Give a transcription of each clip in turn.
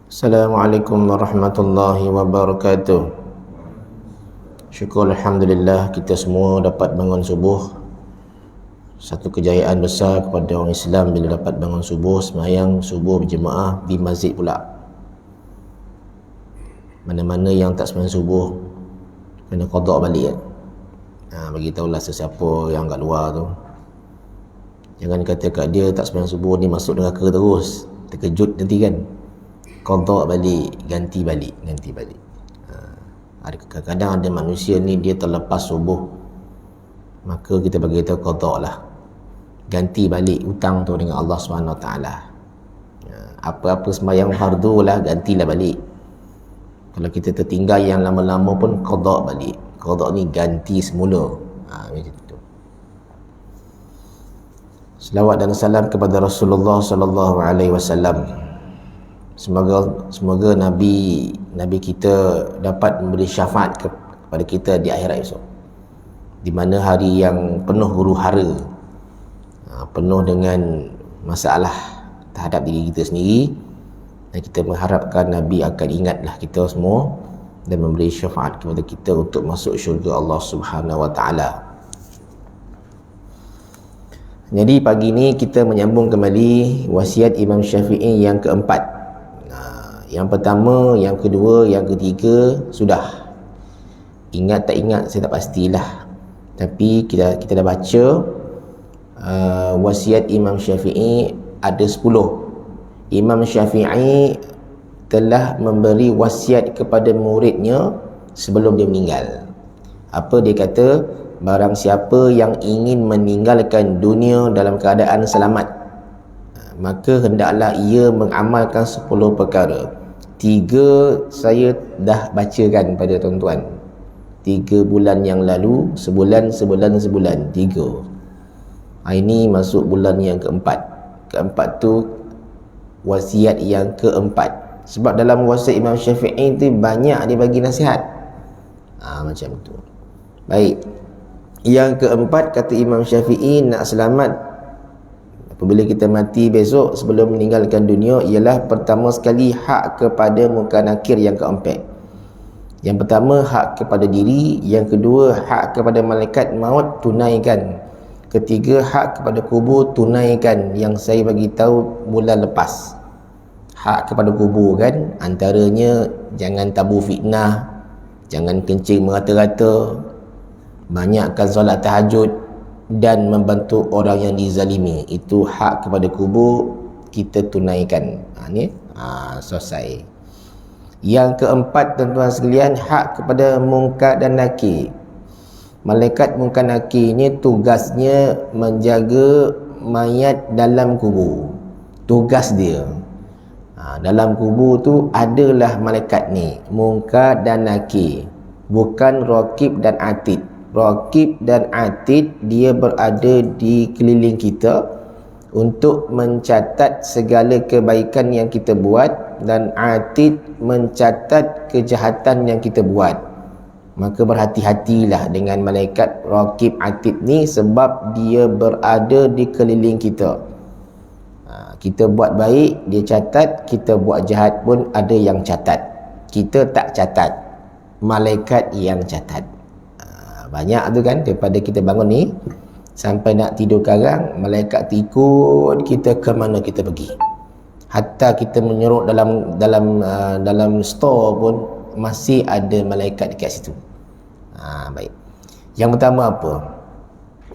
Assalamualaikum warahmatullahi wabarakatuh. Syukur Alhamdulillah kita semua dapat bangun subuh. Satu kejayaan besar kepada orang Islam bila dapat bangun subuh, sembahyang subuh berjemaah di masjid pula. Mana-mana yang tak sembahyang subuh kena qada balik kan. Bagi tahulah sesiapa yang kat luar tu. Jangan kata kat dia tak sembahyang subuh ni masuk neraka terus. Terkejut nanti kan. Qada balik, ganti balik. Kadang-kadang ada manusia ni dia terlepas subuh, maka kita bagi tahu qada lah, ganti balik hutang tu dengan Allah SWT. Apa-apa sembahyang fardu lah, gantilah balik. Kalau kita tertinggal yang lama-lama pun qada balik. Qada ni ganti semula. Macam tu. Selawat dan salam kepada Rasulullah sallallahu alaihi wasallam. Semoga Nabi kita dapat memberi syafaat kepada kita di akhirat esok, di mana hari yang penuh huru-hara, penuh dengan masalah terhadap diri kita sendiri, dan kita mengharapkan Nabi akan ingatlah kita semua dan memberi syafaat kepada kita untuk masuk syurga Allah Subhanahu Wa Taala. Jadi pagi ini kita menyambung kembali wasiat Imam Syafi'i yang keempat. Yang pertama, yang kedua, yang ketiga sudah. Ingat tak ingat saya tak pastilah. Tapi kita dah baca wasiat Imam Syafi'i ada 10. Imam Syafi'i telah memberi wasiat kepada muridnya sebelum dia meninggal. Apa dia kata? Barang siapa yang ingin meninggalkan dunia dalam keadaan selamat, maka hendaklah ia mengamalkan 10 perkara. 3 saya dah bacakan pada tuan-tuan 3 bulan yang lalu, sebulan 3. Ini masuk bulan yang keempat. Keempat tu wasiat yang keempat. Sebab dalam wasiat Imam Syafi'i tu banyak dia bagi nasihat. Macam tu. Baik. Yang keempat kata Imam Syafi'i, nak selamat apabila kita mati besok sebelum meninggalkan dunia, ialah pertama sekali hak kepada muka nakir yang keempat. Yang pertama hak kepada diri, yang kedua hak kepada malaikat maut, tunaikan. Ketiga hak kepada kubur, tunaikan, yang saya bagi tahu bulan lepas. Hak kepada kubur kan, antaranya jangan tabu fitnah, jangan kencing merata-rata, banyakkan solat tahajud dan membantu orang yang dizalimi. Itu hak kepada kubur, kita tunaikan. Selesai. Yang keempat tuan-tuan sekalian, hak kepada munkar dan nakir. Malaikat munkar nakir ni tugasnya menjaga mayat dalam kubur. Tugas dia. Dalam kubur tu adalah malaikat ni, munkar dan nakir, bukan raqib dan atid. Raqib dan atid dia berada di keliling kita untuk mencatat segala kebaikan yang kita buat, dan atid mencatat kejahatan yang kita buat. Maka berhati-hatilah dengan malaikat raqib atid ni, sebab dia berada di keliling kita. Kita buat baik dia catat, kita buat jahat pun ada yang catat. Kita tak catat, malaikat yang catat. Banyak tu kan, daripada kita bangun ni sampai nak tidur karang, malaikat ikut kita ke mana kita pergi. Hatta kita menyerut dalam store pun masih ada malaikat dekat situ. Baik. Yang pertama apa?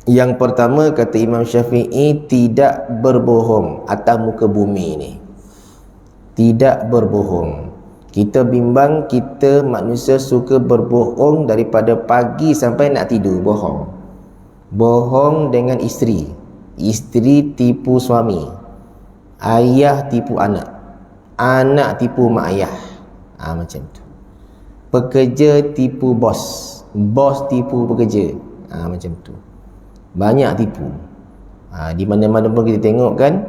Yang pertama kata Imam Syafi'i, tidak berbohong atas muka bumi ni. Tidak berbohong. Kita bimbang, kita manusia suka berbohong daripada pagi sampai nak tidur, bohong. Bohong dengan isteri. Isteri tipu suami. Ayah tipu anak. Anak tipu mak ayah. Macam tu. Pekerja tipu bos. Bos tipu pekerja. Macam tu. Banyak tipu. Di mana-mana pun kita tengok kan,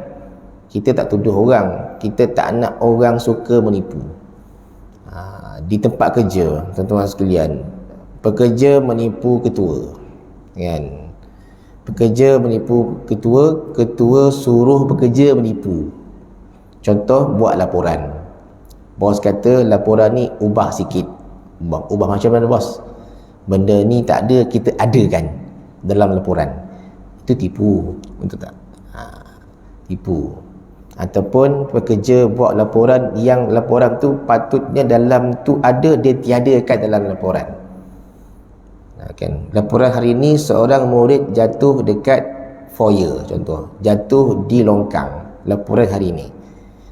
kita tak tuduh orang. Kita tak nak orang suka menipu. Di tempat kerja tuan-tuan sekalian, pekerja menipu ketua kan, pekerja menipu ketua, ketua suruh pekerja menipu. Contoh, buat laporan. Bos kata laporan ni ubah sikit. Ubah macam mana bos? Benda ni tak ada, kita adakan dalam laporan. Itu tipu, betul tak? Tipu. Ataupun pekerja buat laporan yang laporan tu patutnya dalam tu ada, dia tiadakan dalam laporan. Kan? Laporan hari ni seorang murid jatuh dekat foyer contoh, jatuh di longkang, laporan hari ni.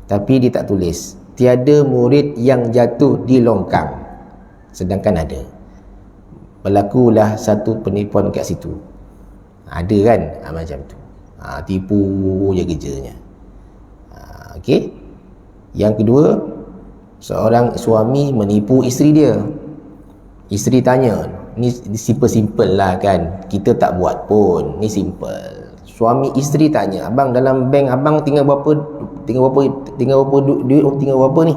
Tapi dia tak tulis tiada murid yang jatuh di longkang, sedangkan ada. Berlakulah satu penipuan kat situ. Ada kan? Macam tu. Tipu je kerjanya. Okey. Yang kedua, seorang suami menipu isteri dia. Isteri tanya, ni simple lah kan, kita tak buat pun, ni simple. Suami isteri tanya, abang dalam bank abang tinggal berapa duit, tinggal berapa ni?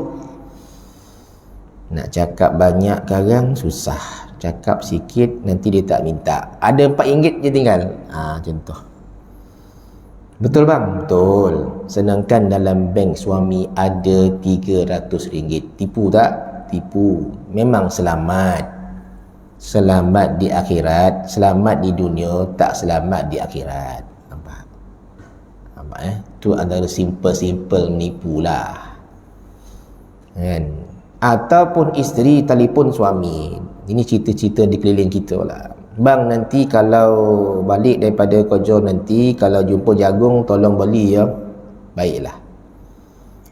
Nak cakap banyak sekarang susah, cakap sikit nanti dia tak minta. Ada RM4 je tinggal. Contoh. Betul bang? Betul. Sedangkan dalam bank suami ada RM300. Tipu tak? Tipu. Memang selamat. Selamat di akhirat, selamat di dunia, tak selamat di akhirat. Nampak? Itu antara simple menipu lah. Kan? Ataupun isteri telefon suami. Ini cerita-cerita di keliling kita lah. Bang, nanti kalau balik daripada kerja nanti, kalau jumpa jagung tolong beli ya. Baiklah.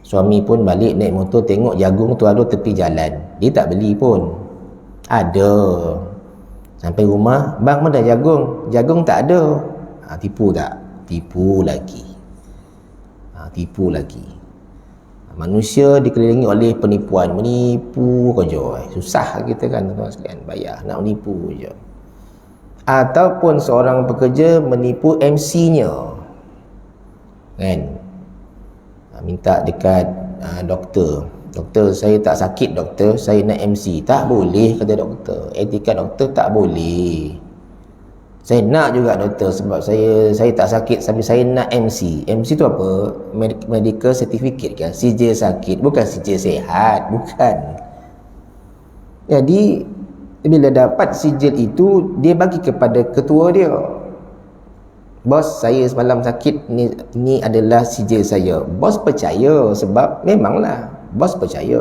Suami pun balik naik motor, tengok jagung tu ada tepi jalan, dia tak beli pun. Ada. Sampai rumah, bang mana jagung? Jagung tak ada. Tipu tak? Tipu lagi. Tipu lagi. Manusia dikelilingi oleh penipuan, menipu kerja. Susah kita kan tuan-tuan sekalian, bayar nak menipu je. Ataupun seorang pekerja menipu MC-nya. Kan? Minta dekat doktor. Doktor, saya tak sakit doktor, saya nak MC. Tak boleh kata doktor. Etikat doktor tak boleh. Saya nak juga doktor sebab saya tak sakit, tapi saya nak MC. MC tu apa? Medical certificate kan? CJ sakit, bukan CJ sihat, bukan. Jadi bila dapat sijil itu, dia bagi kepada ketua dia. Bos, saya semalam sakit, ni adalah sijil saya. Bos percaya sebab memanglah bos percaya.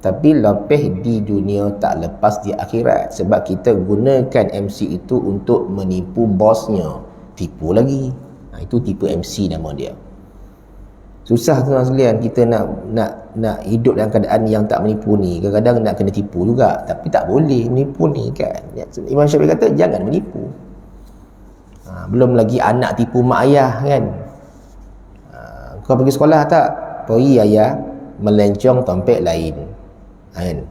Tapi lebih di dunia tak lepas di akhirat, sebab kita gunakan MC itu untuk menipu bosnya. Tipu lagi. Itu tipu MC nama dia. Susah tuan sekalian, kita nak hidup dalam keadaan yang tak menipu ni. Kadang-kadang nak kena tipu juga, tapi tak boleh menipu ni kan. Imam Syafi'i kata jangan menipu. Belum lagi anak tipu mak ayah kan. Kau pergi sekolah tak? Pergi ayah, melencong tompek lain kan.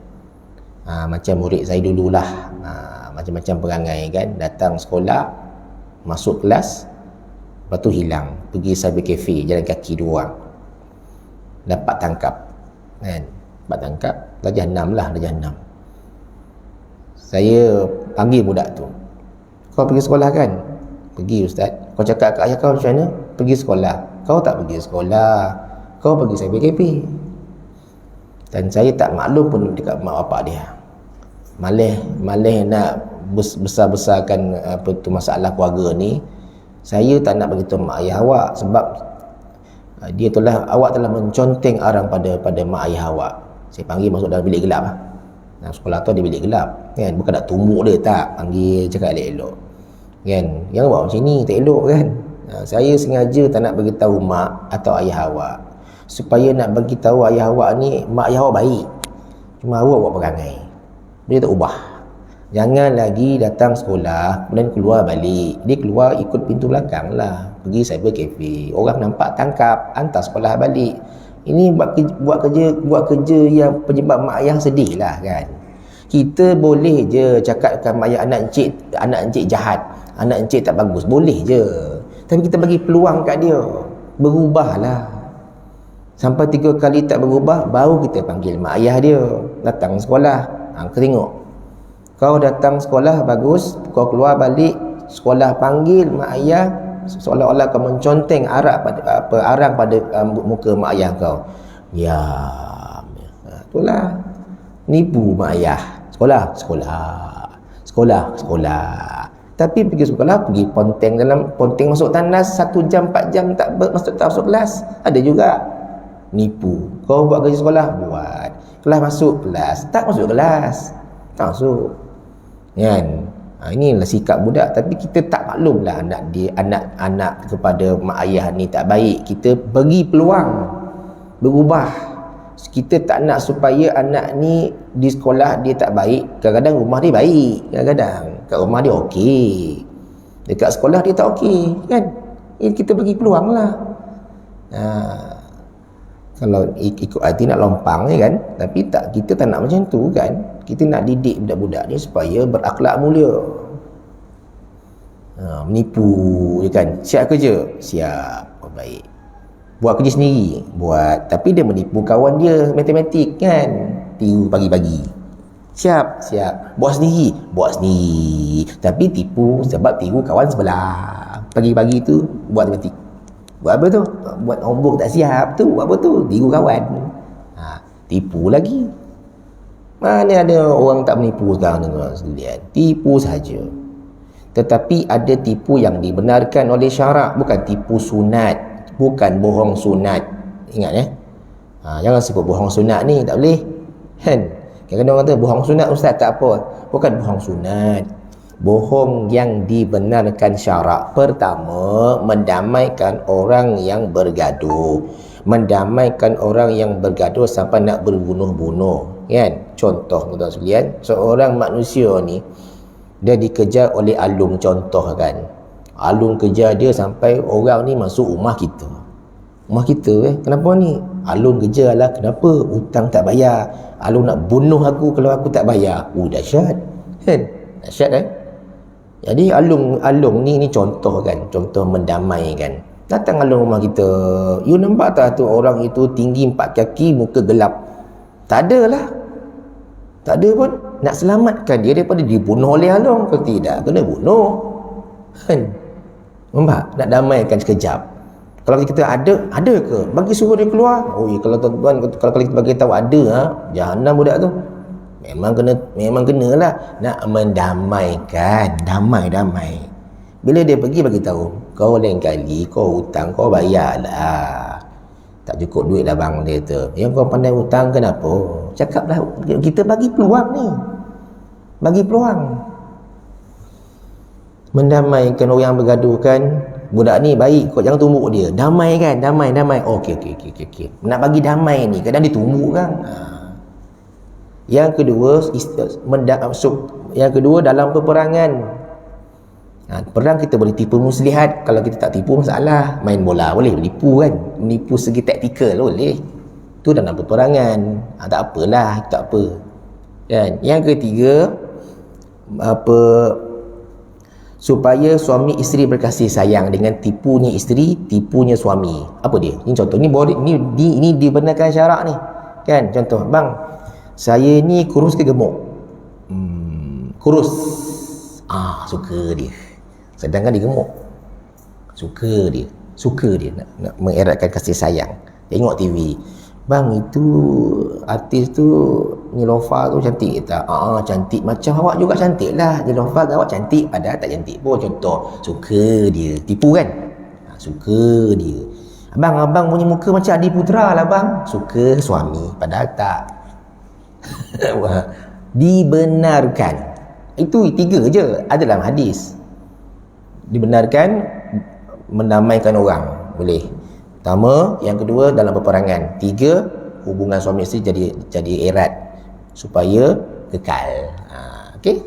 Macam murid saya dululah, macam-macam perangai kan. Datang sekolah, masuk kelas, lepas tu hilang, pergi cyber cafe, jalan kaki 2 orang, dapat tangkap kan. Dapat tangkap, darjah 6 lah, darjah 6. Saya panggil budak tu, kau pergi sekolah kan? Pergi ustaz. Kau cakap kat ayah kau macam mana? Pergi sekolah. Kau tak pergi sekolah, kau pergi cyber cafe. Dan saya tak maklum pun dekat mak bapak dia. Malih nak besar-besarkan apa tu masalah keluarga ni. Saya tak nak beritahu mak ayah awak sebab awak telah menconteng arang pada mak ayah awak. Saya panggil masuk dalam bilik gelap lah. Dalam sekolah tu ada bilik gelap kan, bukan nak tumbuk dia, tak, panggil cakap elok-elok kan. Yang buat macam ni tak elok kan. Saya sengaja tak nak beritahu mak atau ayah awak supaya nak bagi tahu ayah awak ni, mak ayah awak baik, cuma awak buat perangai, dia tak ubah. Jangan lagi datang sekolah kemudian keluar balik. Dia keluar ikut pintu belakang lah, pergi cyber cafe, orang nampak tangkap, hantar sekolah balik. Ini buat kerja yang penyebab mak ayah sedih lah kan. Kita boleh je cakapkan mak ayah anak encik jahat, anak encik tak bagus, boleh je. Tapi kita bagi peluang kat dia, berubahlah. Sampai 3 kali tak berubah, baru kita panggil mak ayah dia datang sekolah. Kau tengok, kau datang sekolah bagus, kau keluar balik sekolah panggil mak ayah, seolah-olah kau menconteng arang pada muka mak ayah kau. Ya, Itulah nipu mak ayah. Sekolah. Tapi pergi sekolah, pergi ponteng masuk tandas 1 jam 4 jam tak masuk kelas. Ada juga nipu. Kau buat kerja sekolah, buat. Kelas masuk kelas, tak masuk kelas. Tak masuk. Kan? Inilah sikap budak. Tapi kita tak maklumlah anak kepada mak ayah ni tak baik. Kita bagi peluang berubah. Kita tak nak supaya anak ni di sekolah dia tak baik. Kadang-kadang rumah dia baik, kadang-kadang kat rumah dia okey, dekat sekolah dia tak okey, kan? Kita bagi peluang lah. Kalau ikut hati nak lompang je kan. Tapi tak, kita tak nak macam tu kan. Kita nak didik budak-budak ni supaya berakhlak mulia. Menipu je kan. Siap kerja? Siap. Baik. Buat kerja sendiri? Buat. Tapi dia menipu kawan dia matematik kan. Tiru pagi-pagi. Siap. Buat sendiri? Buat sendiri. Tapi tipu sebab tiru kawan sebelah. Pagi-pagi tu buat matematik. Buat apa tu? Buat homework tak siap tu. Buat apa tu? Tiru kawan. Tipu lagi. Mana ada orang tak menipu sekarang ni? Tipu saja. Tetapi ada tipu yang dibenarkan oleh syarak. Bukan tipu sunat. Bukan bohong sunat. Ingat jangan sebut bohong sunat ni, tak boleh kan. Kadang-kadang orang kata bohong sunat ustaz, tak apa. Bukan bohong sunat. Bohong yang dibenarkan syarak. Pertama, mendamaikan orang yang bergaduh. Mendamaikan orang yang bergaduh sampai nak berbunuh-bunuh, kan. Contoh tuan-tuan sekalian, seorang manusia ni dia dikejar oleh alung, contoh kan. Alung kejar dia sampai orang ni masuk rumah kita. Rumah kita kenapa ni? Alung kejar lah, kenapa? Hutang tak bayar. Alung nak bunuh aku kalau aku tak bayar. Dahsyat kan? Dahsyat Jadi alung ni contoh kan. Contoh mendamaikan. Datang alung rumah kita. You nampak tak tu orang itu tinggi 4 kaki, muka gelap? Tak ada pun. Nak selamatkan dia daripada dibunuh oleh alung. Kalau tidak, kena bunuh kan. Nampak? Nak damaikan sekejap. Kalau kita ada ke? Bagi suruh dia keluar. Kalau tuan-tuan, kalau kita bagi tahu ada, jahanam budak tu. Memang kenalah nak mendamaikan. Damai. Bila dia pergi bagi tahu, kau lain kali kau hutang kau bayarlah. Tak cukup duit lah bang, dia tu. Yang kau pandai hutang kenapa? Cakaplah, kita bagi peluang ni. Bagi peluang. Mendamaikan orang yang bergaduh kan. Budak ni baik, kau jangan tumbuk dia. Damai. Okey. Nak bagi damai ni, kadang dia tumbuk kan. Yang kedua, dalam peperangan. Perang kita boleh tipu muslihat. Kalau kita tak tipu, masalah. Main bola boleh menipu kan. Menipu segi taktikal boleh. Itu dalam peperangan. Tak apalah, tak apa kan. Yang ketiga, supaya suami isteri berkasih sayang dengan tipunya isteri, tipunya suami. Apa dia? Ini contoh. Ini dibenarkan syarak ni. Kan? Contoh, bang, saya ni kurus ke gemuk? Kurus. Suka dia. Sedangkan dia gemuk. Suka dia nak mengeratkan kasih sayang. Tengok TV. Bang, itu artis tu Nilofa tu cantik tak? Cantik macam awak juga cantik lah. Nilofa awak cantik padahal tak cantik pun. Contoh, suka dia. Tipu kan? Suka dia. Abang punya muka macam Adi Putra lah bang. Suka suami padahal tak. Dibenarkan. Itu 3 je ada dalam hadis. Dibenarkan mendamaikan orang, boleh. Pertama, yang kedua dalam peperangan. 3, hubungan suami isteri jadi erat supaya kekal. Okey?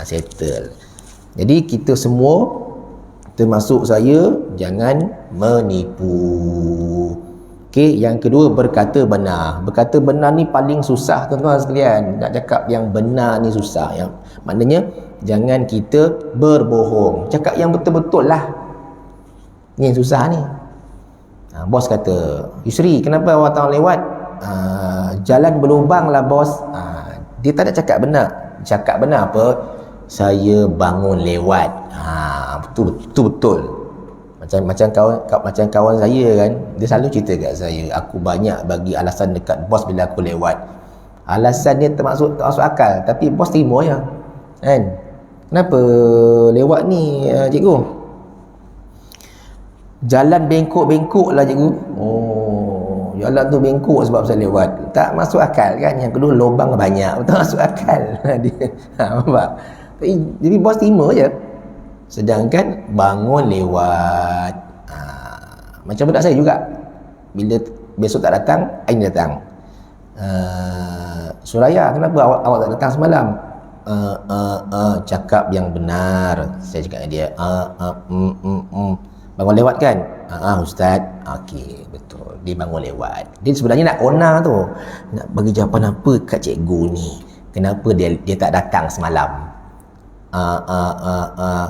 Settle. Jadi kita semua, termasuk saya, jangan menipu. Okey, yang kedua, berkata benar. Berkata benar ni paling susah tuan-tuan sekalian. Nak cakap yang benar ni susah. Maknanya jangan kita berbohong. Cakap yang betul-betul lah. Ni yang susah ni. Bos kata, Yusri, kenapa awak tak lewat? Jalan berlubang lah bos. Dia tak ada cakap benar. Cakap benar apa? Saya bangun lewat. Betul-betul. Macam kawan saya kan, dia selalu cerita kat saya, aku banyak bagi alasan dekat bos bila aku lewat. Alasan dia termasuk akal, tapi bos terima je kan. Kenapa lewat ni cikgu? Jalan bengkok-bengkok lah cikgu. Oh, jalan tu bengkok sebab saya lewat. Tak masuk akal kan. Yang kedua, lubang banyak, tak masuk akal. Dia nampak. Jadi bos terima je. Sedangkan bangun lewat, macam budak saya juga, bila besok tak datang, hari ni datang. Suraya, kenapa awak tak datang semalam? Cakap yang benar. Saya cakap dengan dia, bangun lewat kan? Ustaz. Okey, betul, dia bangun lewat. Dia sebenarnya nak kona tu, nak bagi jawapan apa kat cikgu ni, kenapa dia tak datang semalam.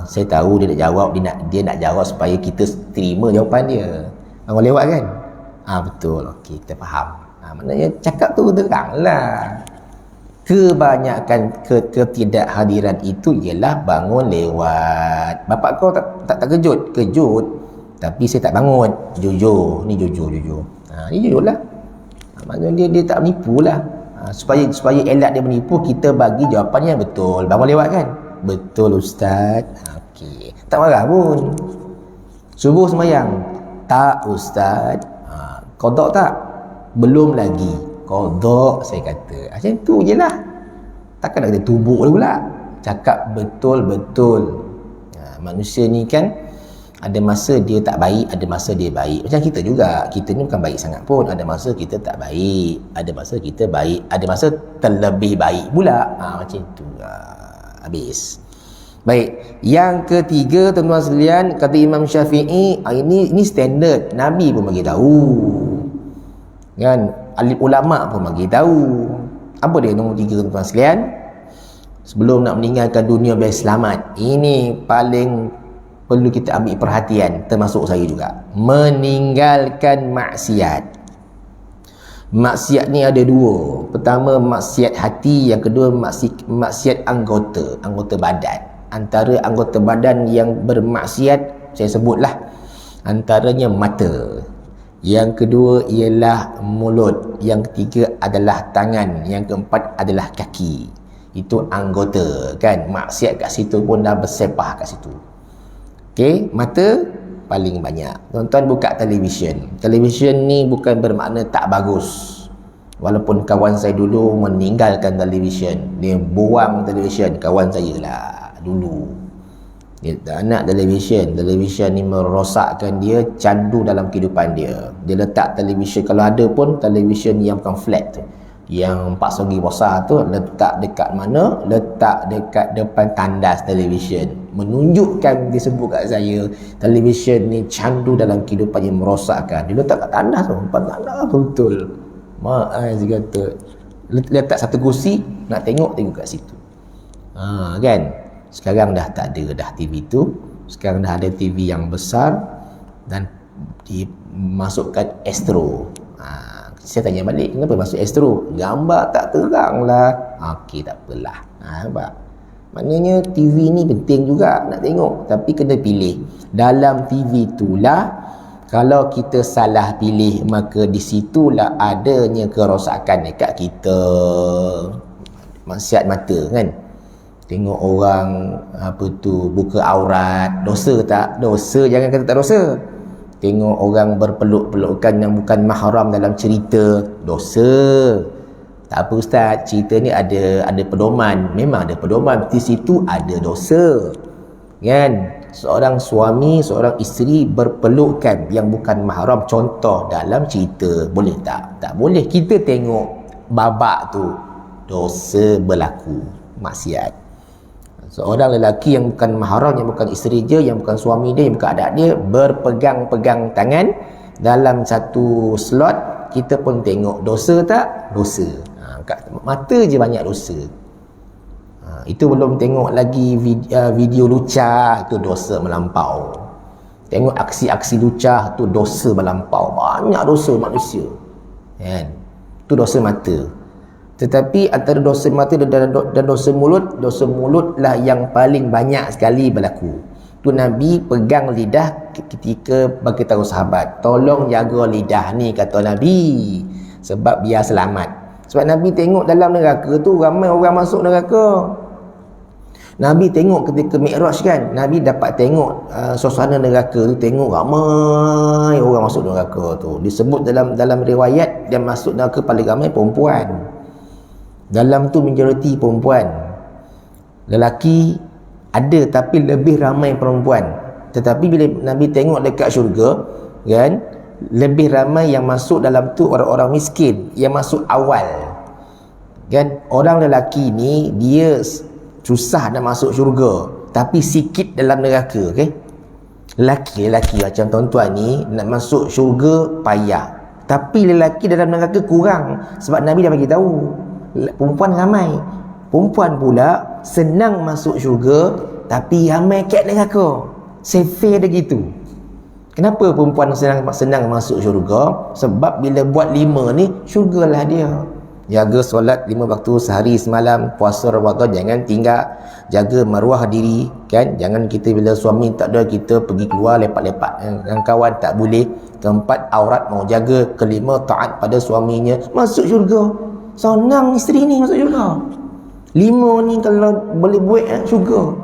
Saya tahu dia nak jawab, dia nak jawab supaya kita terima jawapan dia. Bangun lewat kan? Betul. Okey, kita faham. Maknanya cakap tu teranglah. Kebanyakan ketidakhadiran itu ialah bangun lewat. Bapak kau tak kejut? Kejut, tapi saya tak bangun. Jujur. Ni jujur. Ni jujur lah. Maknanya dia tak menipu lah. Supaya elak dia menipu, kita bagi jawapannya betul. Bangun lewat kan? Betul Ustaz. Okey, tak marah pun. Subuh sembahyang? Tak Ustaz. Qada tak? Belum lagi. Qada saya kata. Macam tu je lah. Takkan nak kata tubuk pula. Cakap betul-betul. Manusia ni kan ada masa dia tak baik, ada masa dia baik. Macam kita juga. Kita ni bukan baik sangat pun. Ada masa kita tak baik, ada masa kita baik, ada masa terlebih baik pula. Macam tu lah. Habis. Baik, yang ketiga tuan-tuan sekalian, kata Imam Syafi'i, ini standard, Nabi pun bagi tahu. Kan, alim ulama pun bagi tahu. Apa dia nombor 3 tuan-tuan sekalian? Sebelum nak meninggalkan dunia biar selamat. Ini paling perlu kita ambil perhatian, termasuk saya juga. Meninggalkan maksiat. Maksiat ni ada 2. Pertama maksiat hati, yang kedua maksiat anggota badan. Antara anggota badan yang bermaksiat, saya sebutlah, antaranya mata. Yang kedua ialah mulut. Yang ketiga adalah tangan. Yang keempat adalah kaki. Itu anggota kan. Maksiat kat situ pun dah bersepah kat situ. Okey, mata paling banyak. Tuan-tuan buka televisyen. Televisyen ni bukan bermakna tak bagus. Walaupun kawan saya dulu meninggalkan televisyen, dia buang televisyen, kawan saya lah dulu. Dia tak nak televisyen. Televisyen ni merosakkan dia, candu dalam kehidupan dia. Dia letak televisyen, kalau ada pun televisyen yang bukan flat tu, yang 4 segi besar tu, letak dekat mana? Letak dekat depan tandas televisyen. Menunjukkan, dia sebut kat saya, televisyen ni candu dalam kehidupan yang merosakkan. Dia letak kat tandas tu, depan tandas betul. Saya kata, letak satu kursi, nak tengok kat situ. Kan? Sekarang dah tak ada dah TV tu. Sekarang dah ada TV yang besar dan dimasukkan Astro. Saya tanya balik, kenapa masuk Astro? Gambar tak terang lah. Okey, tak apalah. Nampak? Maknanya TV ni penting juga nak tengok, tapi kena pilih. Dalam TV itulah, kalau kita salah pilih, maka di situlah adanya kerosakan dekat kita. Maksiat mata kan. Tengok orang buka aurat, dosa tak? Dosa, jangan kata tak dosa. Tengok orang berpeluk-pelukan yang bukan mahram dalam cerita, dosa. Tak apa Ustaz, cerita ni ada pedoman. Memang ada pedoman, di situ ada dosa. Kan? Seorang suami, seorang isteri berpelukan yang bukan mahram, contoh dalam cerita, boleh tak? Tak boleh. Kita tengok babak tu, dosa berlaku, maksiat. Seorang lelaki yang bukan mahram, yang bukan isteri dia, yang bukan suami dia, yang bukan anak dia, berpegang-pegang tangan dalam satu slot, kita pun tengok, dosa tak? Dosa. Kat mata je banyak dosa. Itu belum tengok lagi video lucah, itu dosa melampau. Tengok aksi-aksi lucah, itu dosa melampau. Banyak dosa manusia. Kan? Itu dosa mata. Tetapi antara dosa mata dan dosa mulut lah yang paling banyak sekali berlaku. Tu Nabi pegang lidah ketika beritahu sahabat, tolong jaga lidah ni, kata Nabi, sebab biar selamat. Sebab Nabi tengok dalam neraka tu ramai orang masuk neraka. Nabi tengok ketika Mi'raj kan, Nabi dapat tengok suasana neraka tu, tengok ramai orang masuk neraka tu. Disebut dalam riwayat yang masuk neraka paling ramai perempuan. Dalam tu majoriti perempuan. Lelaki ada tapi lebih ramai perempuan. Tetapi bila Nabi tengok dekat syurga kan, lebih ramai yang masuk dalam tu orang-orang miskin yang masuk awal. Kan, orang lelaki ni dia susah nak masuk syurga tapi sikit dalam neraka, okey. Lelaki macam tuan-tuan ni nak masuk syurga payah, tapi lelaki dalam neraka kurang sebab Nabi dah bagi tahu perempuan ramai. Perempuan pula senang masuk syurga tapi ramai kat neraka. Sefair dia gitu. Kenapa perempuan senang masuk syurga? Sebab bila buat 5 ni, syurgalah dia. Jaga solat 5 waktu sehari semalam, puasa Ramadan jangan tinggal, jaga maruah diri kan. Jangan kita bila suami tak ada kita pergi keluar lepak-lepak dengan kawan, tak boleh. Keempat, aurat mau jaga. Kelima, taat pada suaminya, masuk syurga. Senang isteri ni masuk syurga. 5 ni kalau boleh buat syurga.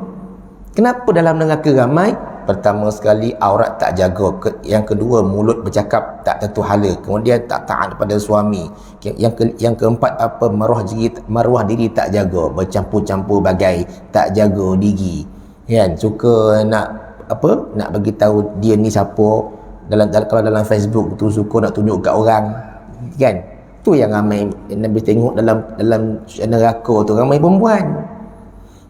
Kenapa dalam neraka ramai? Pertama sekali aurat tak jaga, yang kedua mulut bercakap tak tentu hala, kemudian tak taat pada suami, yang keempat apa, maruah diri tak jaga, bercampur-campur bagai, tak jaga diri kan, suka nak bagi tahu dia ni siapa kalau dalam Facebook tu, suka nak tunjuk kat orang kan. Tu yang ramai Nabi tengok dalam neraka tu, ramai perempuan.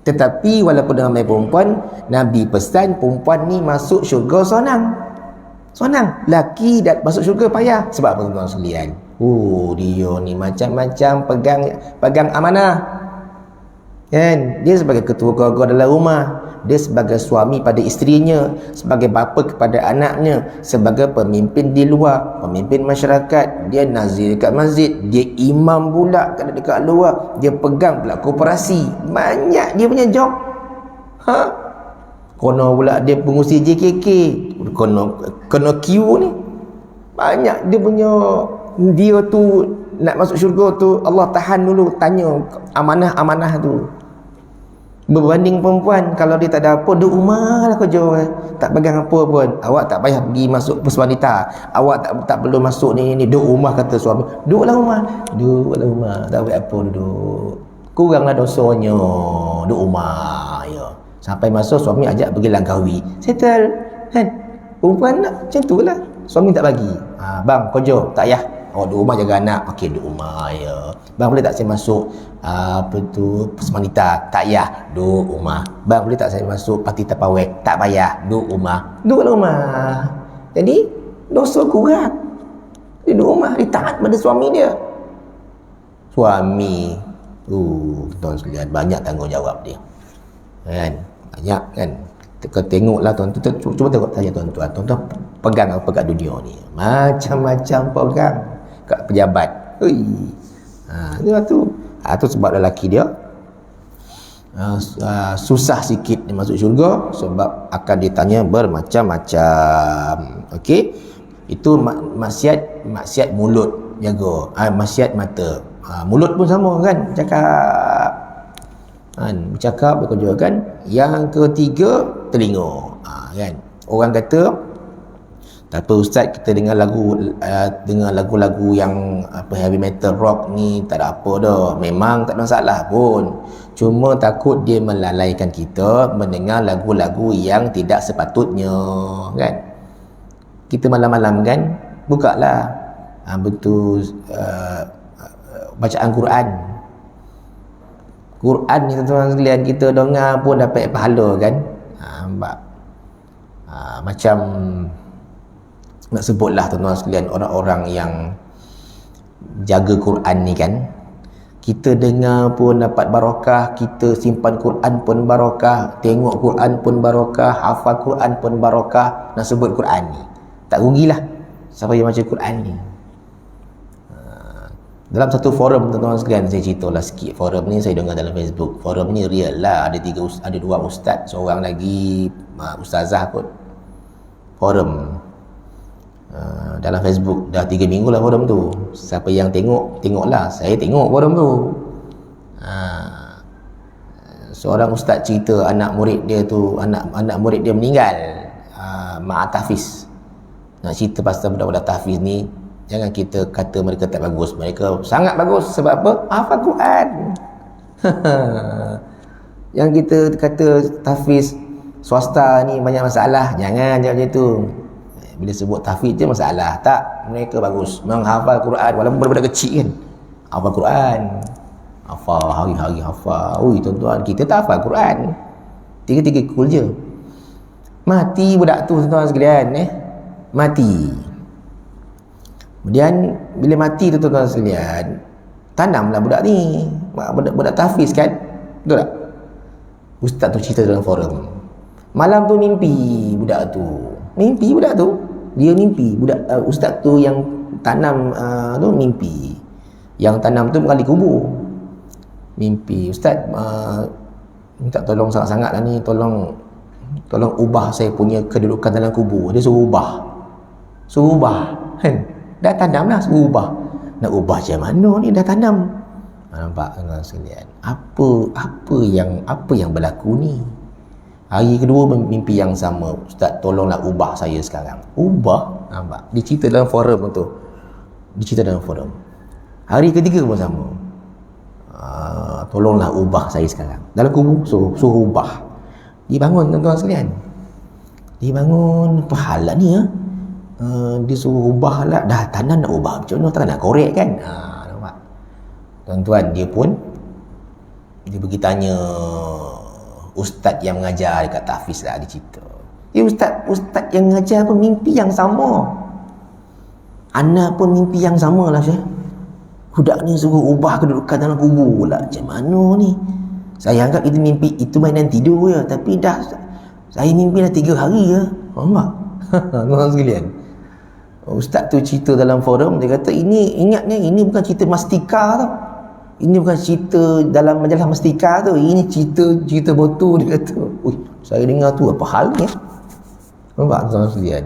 Tetapi walaupun ramai perempuan, Nabi pesan perempuan ni masuk syurga senang. Laki dah masuk syurga payah. Sebab apa tuan-tuan sekalian? Dia ni macam-macam pegang amanah. Kan? Dia sebagai ketua keluarga dalam rumah, dia sebagai suami pada isterinya, sebagai bapa kepada anaknya, sebagai pemimpin di luar, pemimpin masyarakat, dia nazir dekat masjid, dia imam pula dekat luar, dia pegang pula koperasi. Banyak dia punya job. Kono pula dia pengurusi JKK, kono Q ni. Banyak dia punya, dia tu nak masuk syurga tu Allah tahan dulu, tanya amanah-amanah tu. Berbanding perempuan, kalau dia tak ada apa, duduk rumah lah kerja, tak pegang apa pun. Awak tak payah pergi masuk pos wanita, awak tak perlu masuk ni, duduk rumah, kata suami. Duduklah rumah, tak buat apa, duduk. Kuranglah dosanya, duduk rumah ya. Sampai masuk suami ajak pergi langkawi, settle kan. Perempuan nak macam tu lah. Suami tak bagi, bang kerja, tak payah, duduk rumah jaga anak. Okey, duduk rumah ya. Bang boleh tak saya masuk pos wanita? Tak payah, duduk rumah. Bang boleh tak saya masuk parti tapawai? Tak payah, duduk rumah. Duduk rumah. Jadi dosa kurang. Dia duduk rumah, dia taat pada suami dia. Suami tuan sekalian, banyak tanggungjawab dia kan, banyak kan. Tengoklah tuan-tuan, cuba tengok saja tuan-tuan pegang apa kat dunia ni, macam-macam pegang kat pejabat. Tu sebab lelaki dia susah sikit dia masuk syurga, sebab akan ditanya bermacam-macam. Okey, itu maksiat mulut jaga, maksiat mata. Mulut pun sama kan, bercakap bekerja kan. Yang ketiga, telinga kan. Orang kata tak apa ustaz, kita dengar lagu-lagu yang heavy metal rock ni tak ada apa dah. Memang tak ada masalah pun, cuma takut dia melalaikan kita mendengar lagu-lagu yang tidak sepatutnya kan. Kita malam-malam kan bukalah bacaan Quran ni tuan-tuan sekalian, kita dengar pun dapat pahala kan. Macam nak sebutlah tuan-tuan sekalian, orang-orang yang jaga Quran ni kan, kita dengar pun dapat barakah, kita simpan Quran pun barakah, tengok Quran pun barakah, hafal Quran pun barakah. Nak sebut Quran ni tak rugilah siapa yang baca Quran ni. Dalam satu forum tuan-tuan sekalian, saya ceritalah sikit. Forum ni saya dengar dalam Facebook. Forum ni real lah, ada dua ustaz, seorang lagi ustazah kot. Forum dalam Facebook dah 3 minggu lah forum tu. Siapa yang tengok, tengoklah. Saya tengok forum tu. Seorang ustaz cerita anak murid dia tu, anak murid dia meninggal, Mak Tahfiz. Nak cerita pasal budak-budak tahfiz ni, jangan kita kata mereka tak bagus. Mereka sangat bagus. Sebab apa? Hafal Quran. Yang kita kata tahfiz swasta ni banyak masalah, jangan macam tu. Bila sebut tahfiz je masalah. Tak, mereka bagus menghafal Quran. Walaupun budak-budak kecil kan, hafal Quran, hafal hari-hari hafal. Ui tuan-tuan, kita tak hafal Quran. Tiga-tiga cool je. Mati budak tu tuan-tuan sekalian, mati. Kemudian bila mati tu tuan-tuan sekalian, tanamlah budak ni, budak tahfiz kan, betul tak? Ustaz tu cerita dalam forum, malam tu mimpi budak tu. Dia mimpi budak ustaz tu yang tanam tu mimpi. Yang tanam tu mengali kubur. Mimpi, ustaz minta tolong sangat-sangat lah ni, tolong ubah saya punya kedudukan dalam kubur. Dia suruh ubah kan, dah tanam lah, suruh ubah. Nak ubah macam mana ni, dah tanam. Nampak tuan-tuan sekalian, apa yang berlaku ni? Hari kedua mimpi yang sama, ustaz tolonglah ubah saya sekarang. Ubah, nampak, dia cerita dalam forum tu. Hari ketiga pun sama, tolonglah ubah saya sekarang. Dalam kubur suruh ubah. Dia bangun tuan-tuan sekalian, pahala ni dia suruh ubah lah. Dah tanam nak ubah macam mana, tak nak korek kan. Nampak tuan-tuan, dia pergi tanya ustaz yang mengajar dekat tahfiz lah. Dia cerita, ustaz yang mengajar pun mimpi yang sama, anak pun mimpi yang sama lah Syekh. Budak ni suruh ubah kedudukan dalam kubur pula. Macam mana ni? Saya anggap itu mimpi, itu mainan tidur je. Tapi dah, saya mimpi dah 3 hari je. Nampak? Tuan-tuan sekalian, ustaz tu cerita dalam forum, dia kata, ingatnya ini bukan cerita Mastika tau. Ini bukan cerita dalam majalah Mastika tu. Ini cerita betul. Dia kata, saya dengar tu, apa hal ni? Nampak tuan-tuan sekalian?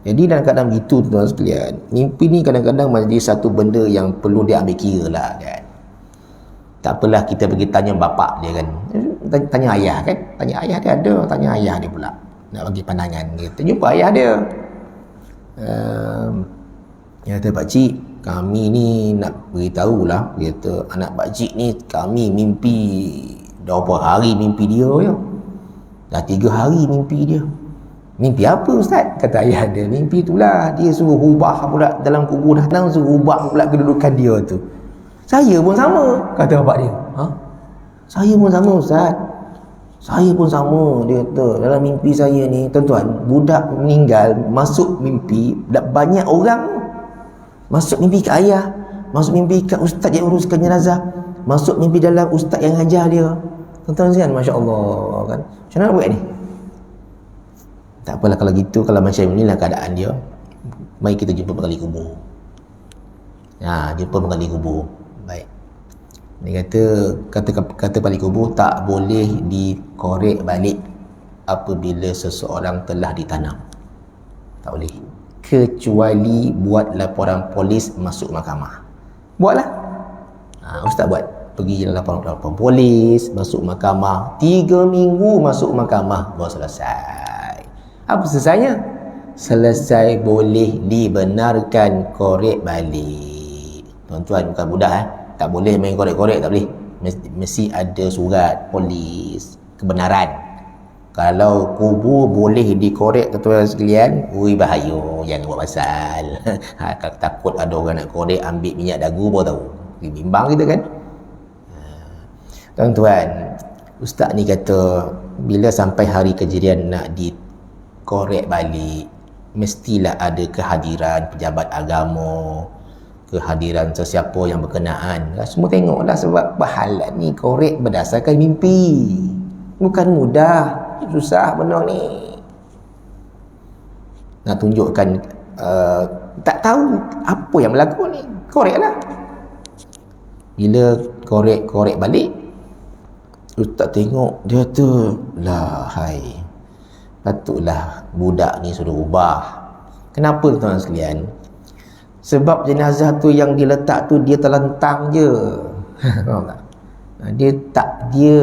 Jadi dalam keadaan begitu tuan-tuan sekalian, mimpi ni kadang-kadang menjadi satu benda yang perlu dia ambil kira lah kan. Tak apalah kita pergi tanya bapak dia kan, tanya ayah kan, tanya ayah dia ada, tanya ayah dia pula nak bagi pandangan. Kita jumpa ayah dia, dia kata, pakcik, kami ni nak beritahu lah, dia kata, anak pakcik ni kami mimpi dah berapa hari mimpi dia ya. Dah 3 hari mimpi dia. Mimpi apa ustaz? Kata ayah dia, mimpi itulah dia suruh ubah pula dalam kubur, datang suruh ubah pula kedudukan dia tu. Saya pun sama, kata bapak dia. Saya pun sama ustaz. Saya pun sama, dia kata. Dalam mimpi saya ni, tuan-tuan, budak meninggal, masuk mimpi, banyak orang masuk mimpi ke ayah, masuk mimpi ke ustaz yang uruskan jenazah, masuk mimpi dalam ustaz yang ajar dia. Tuan-tuan sekalian, masya-Allah kan. Macam mana nak buat ni? Tak apalah kalau gitu, kalau macam inilah keadaan dia, mari kita jumpa penggali kubur. Jumpa penggali kubur. Baik. Dia kata penggali kubur tak boleh dikorek balik apabila seseorang telah ditanam. Tak boleh. Kecuali buat laporan polis masuk mahkamah. Buatlah. Ustaz buat. Pergi laporan polis, masuk mahkamah. 3 minggu masuk mahkamah baru selesai. Apa selesainya? Selesai boleh dibenarkan korek balik. Tuan-tuan bukan budak tak boleh main korek-korek, tak boleh. Mesti ada surat polis kebenaran. Kalau kubur boleh dikorek tuan-tuan sekalian, bahaya, jangan buat pasal. Takut ada orang nak korek, ambil minyak dagu baru tahu. Bimbang kita kan. Tuan-tuan, ustaz ni kata bila sampai hari kejadian nak korek balik, mestilah ada kehadiran pejabat agama, kehadiran sesiapa yang berkenaan. Semua tengoklah, sebab pahala ni korek berdasarkan mimpi. Bukan mudah, susah benda ni. Nak tunjukkan tak tahu apa yang berlaku ni, koreklah. Bila korek balik, ustaz tengok, dia tu lah, patutlah budak ni suruh ubah. Kenapa tuan-tuan sekalian? Sebab jenazah tu yang diletak tu dia terlentang je. Faham tak? Dia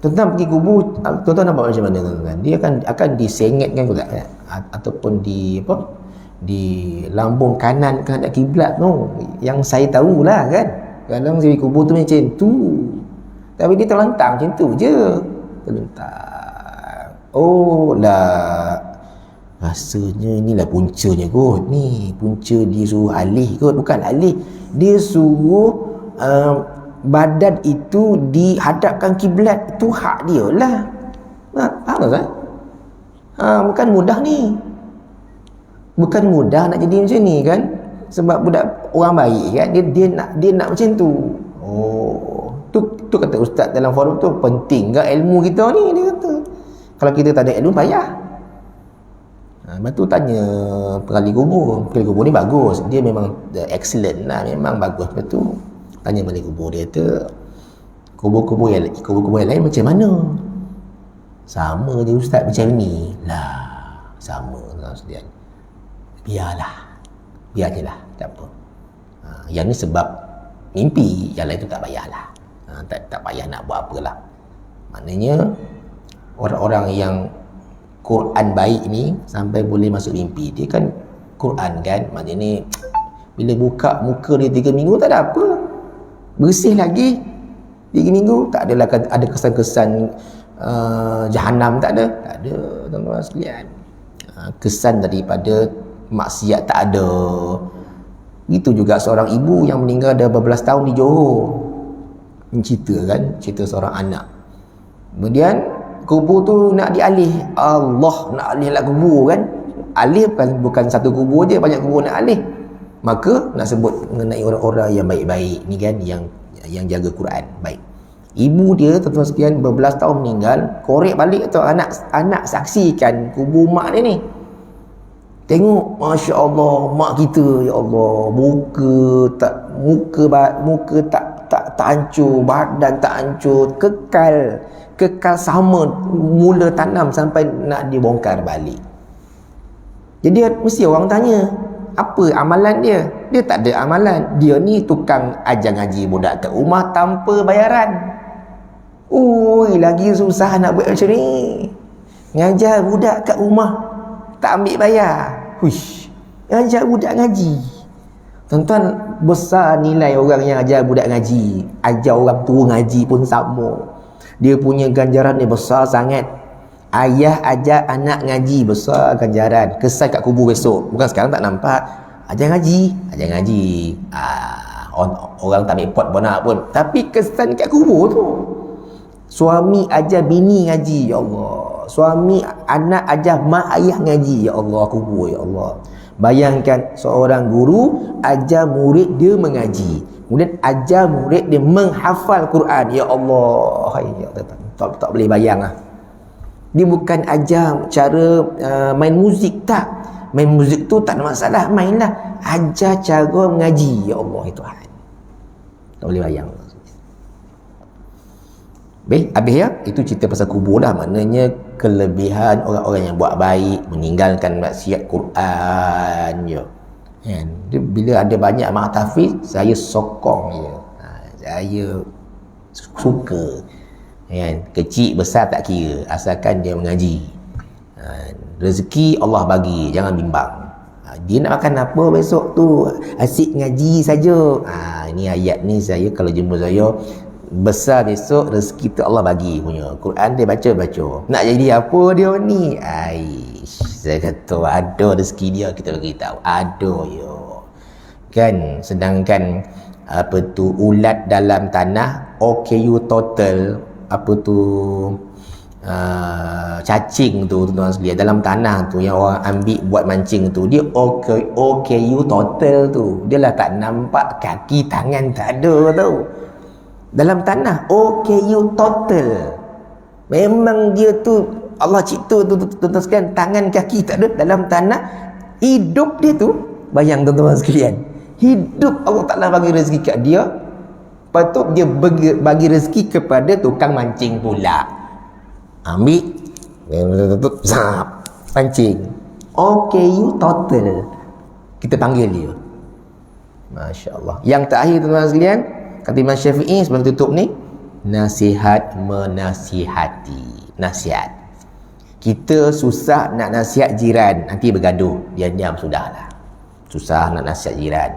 tuan-tuan pergi kubur, tuan-tuan nampak macam mana tuan-tuan? Dia akan disengetkan juga kan? Ataupun di lambung kanan ke hadap kiblat tu. Yang saya tahulah kan. Kadang saya pergi kubur tu macam tu. Tapi dia terlentang macam tu je. Terlentang. Oh lah. Rasanya inilah puncanya kot. Ni punca dia suruh alih kot. Bukan alih, dia suruh badan itu dihadapkan kiblat. Itu hak dia lah. Faham tak? Bukan mudah ni. Bukan mudah nak jadi macam ni kan. Sebab budak orang baik kan, dia nak macam tu. Oh, tu kata ustaz dalam forum tu, penting ke ilmu kita ni, dia kata. Kalau kita tak ada ilmu payah. Lepas tu tanya pengali kubur. Pengali kubur ni bagus, dia memang excellent lah, memang bagus. Lepas tu tanya pengali kubur, dia kata kubur-kubur yang lain macam mana? Sama je ustaz macam ni lah. Sama lah sekalian. Biar je lah, tak apa. Yang ni sebab mimpi, yang lain tu tak payahlah. Tak payah nak buat apalah. Maknanya orang-orang yang Quran baik ni sampai boleh masuk mimpi, dia kan Quran kan, maknanya bila buka muka dia 3 minggu tak ada apa, bersih lagi. 3 minggu tak adalah ada kesan-kesan Jahannam, tak ada tuan-tuan sekalian. Kesan daripada maksiat tak ada. Itu juga seorang ibu yang meninggal dah berbelas tahun di Johor. Cerita seorang anak. Kemudian kubur tu nak dialih. Allah nak alih lah kubur kan. Alih bukan satu kubur je, banyak kubur nak alih. Maka nak sebut mengenai orang-orang yang baik-baik ni kan, yang jaga Quran baik. Ibu dia tuan-tuan sekalian berbelas tahun meninggal, korek balik atau anak saksikan kubur mak dia ni. Tengok, Masya Allah, mak kita, ya Allah, muka tak hancur, badan tak hancur, kekal sama, mula tanam sampai nak dibongkar balik. Jadi mesti orang tanya, apa amalan dia? Dia tak ada amalan. Dia ni tukang ajar ngaji budak kat rumah tanpa bayaran. Ui, lagi susah nak buat macam ni. Ngajar budak kat rumah tak ambil bayar. Huish, ajar budak ngaji. Tuan-tuan, besar nilai orang yang ajar budak ngaji. Ajar orang tua ngaji pun sama. Dia punya ganjaran ni besar sangat. Ayah ajar anak ngaji, besar ganjaran. Kesan kat kubur besok. Bukan sekarang tak nampak. Ajar ngaji. Orang tak ambil pot bonak pun. Tapi kesan kat kubur tu. Suami ajar bini ngaji, ya Allah. Suami anak ajar mak ayah ngaji, ya Allah, kubur, ya Allah. Bayangkan seorang guru ajar murid dia mengaji, kemudian ajar murid dia menghafal Quran, ya Allah. Tak boleh bayang lah. Dia bukan ajar cara main muzik, tak. Main muzik tu tak ada masalah, mainlah. Ajar cara mengaji, ya Allah, itu Tuhan. Tak boleh bayang. Habis ya, itu cerita pasal kubur lah. Maknanya kelebihan orang-orang yang buat baik, meninggalkan maksiat Quran je. Bila ada banyak mak tahfiz, saya sokong je. Saya suka. Kecil besar tak kira, asalkan dia mengaji. Rezeki Allah bagi, jangan bimbang. Dia nak makan apa besok tu, asyik ngaji saja. Ini ayat ni saya kalau jumpa saya, besar besok rezeki tu Allah bagi punya. Quran dia baca. Nak jadi apa dia ni? Saya kata ada rezeki dia, kita bagi tahu. Ada yo. Kan, sedangkan apa tu ulat dalam tanah, OKU total, apa tu cacing tu tuan-tuan sekalian dalam tanah tu yang orang ambil buat mancing tu, dia OKU total tu. Dia lah tak nampak kaki tangan, tak ada tau. Dalam tanah OKU total. Memang dia tu Allah cipta tu tuan-tuan sekalian, tangan kaki tak ada. Dalam tanah hidup dia tu, bayang tuan-tuan sekalian, hidup Allah Ta'ala bagi rezeki kat dia. Lepas tu dia bagi rezeki kepada tukang mancing pula. Ambil zap, pancing. OKU total. Kita panggil dia. Masya Allah. Yang terakhir tuan-tuan sekalian, kata Imam Syafi'i sebelum tutup ni, nasihat menasihati. Nasihat. Kita susah nak nasihat jiran, nanti bergaduh, diam-diam sudahlah. Susah nak nasihat jiran.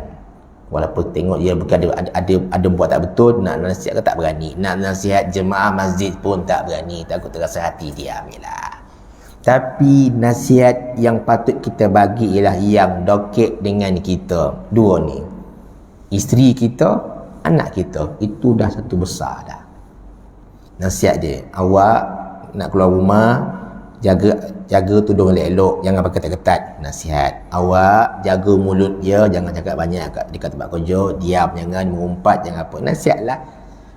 Walaupun tengok dia bergaduh, ada buat tak betul, nak nasihat ke tak berani. Nak nasihat jemaah masjid pun tak berani, takut terasa hati, diamlah. Tapi nasihat yang patut kita bagi ialah yang dokek dengan kita. Dua ni. Isteri kita, anak kita. Itu dah satu besar dah. Nasihat dia, awak nak keluar rumah, jaga tudung elok-elok, jangan pakai ketat-ketat. Nasihat. Awak jaga mulut dia, jangan cakap banyak dekat tempat kerja, diam, jangan mengumpat, jangan apa. Nasihatlah.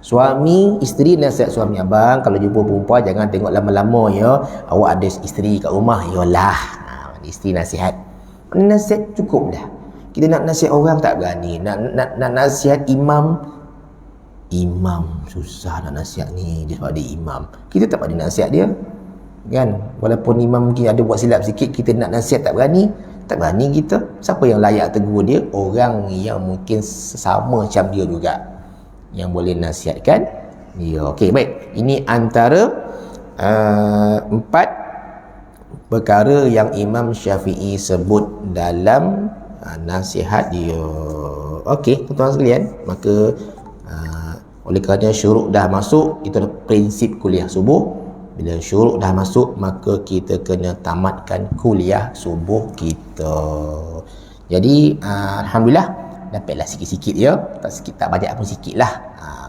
Suami, isteri nasihat suami, abang kalau jumpa perempuan jangan tengok lama-lama ya, awak ada isteri kat rumah. Yalah, isteri nasihat. Nasihat cukup dah. Kita nak nasihat orang tak berani. Nak nasihat imam susah nak nasihat ni, dia sebab dia imam. Kita tak pada nasihat dia. Kan? Walaupun imam mungkin ada buat silap sikit, kita nak nasihat tak berani. Tak berani kita. Siapa yang layak tegur dia? Orang yang mungkin sama macam dia juga, yang boleh nasihatkan dia. Okey, baik. Ini antara 4 perkara yang Imam Syafi'i sebut dalam nasihat dia. Okey, tuan-tuan sekalian, maka oleh kerana syuruk dah masuk, itu adalah prinsip kuliah subuh. Bila syuruk dah masuk, maka kita kena tamatkan kuliah subuh kita. Jadi alhamdulillah dapatlah sikit-sikit ya, tak banyak pun sikit lah.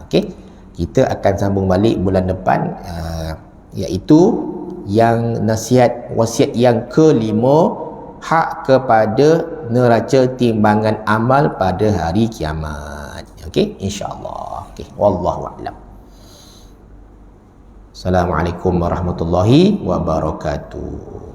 Okey, kita akan sambung balik bulan depan, iaitu yang nasihat wasiat yang kelima, hak kepada neraca timbangan amal pada hari kiamat. Okey, insya-Allah. Okey, wallahu a'lam. Assalamualaikum warahmatullahi wabarakatuh.